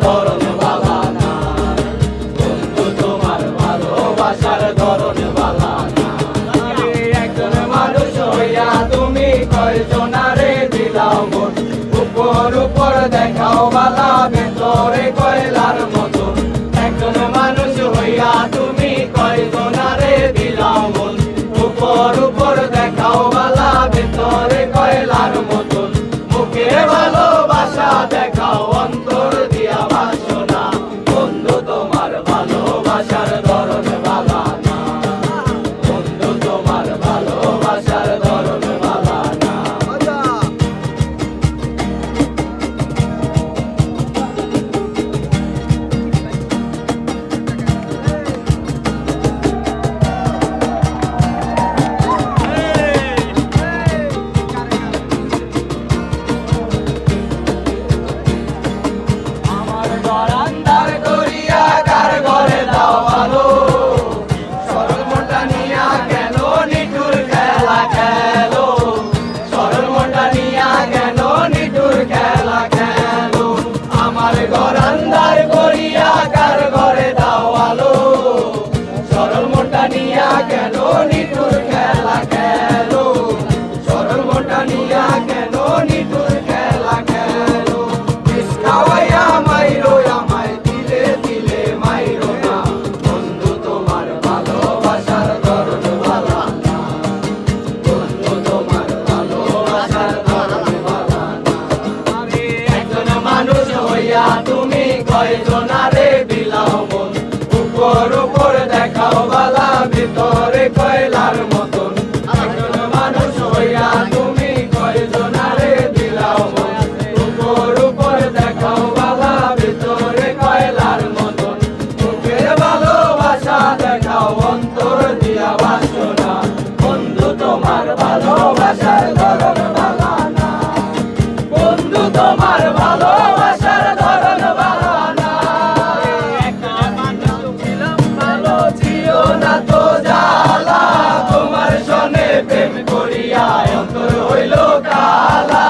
ধরন বালা না, বন্ধু তোমার ভালোবাসার ধরন বালা না। একজন মানুষ হইয়া তুমি কয়জনারে দিলাও মন, উপর উপর দেখাও বালা ভেতরে কয়লার মতন। একজন মানুষ হইয়া তুমি কয়জনারে দিলাও মন, উপর উপর দেখাও বালা ভেতরে কয়লার মতন। মুখে ভালোবাসা দেখাও অন্তর দিয়া বাসনা, বন্ধু তোমার ভালোবাসার ধরন বালা না, বন্ধু তোমার ভালোবাসার ধরন বালা না। আমার বারান্দার দরিয়া কার ঘরে দাও আলো, সরল মনটা নিয়া কেন নিঠুর খেলা খেলো, সরল মনটা নিয়া কেন নিঠুর খেলা খেলো। আমার বারান্দার দরিয়া কার ঘরে দাও আলো, সরল মনটা নিয়া কেন নিঠুর খেলা খেলো, সরল মনটা নিয়া কেন নিঠুর খেলা খেলো। বিষ খাওয়াইয়া মাইরো আমায় দিলে দিলে মাইরো না, বন্ধু তোমার ভালোবাসার ধরন বালা না, বন্ধু তোমার ভালোবাসার ধরন বালা না। একজন মানুষ হইয়া তুমি কয়জনারে দিলাও মন, উপর উপর দেখাও বালা ভিতরে কয়লার মতন। একজন মানুষ হইয়া তুমি কয়জনারে দিলাও মন, উপর উপর দেখাও বালা ভিতরে কয়লার মতন। মুখের ভালোবাসা দেখাও অন্তর দিয়া বাসনা, বন্ধু তোমার ভালোবাসার ধরন বালা না, বন্ধু তোমার ভালোবাসার ধরন বালা না। একটা মানুষ ছিলাম ভালো ছিল না তো জ্বালা, তোমার সনে প্রেম করিয়া অন্তর হইল কালা।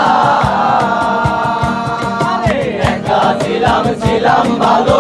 একা ছিলাম ছিলাম ভালো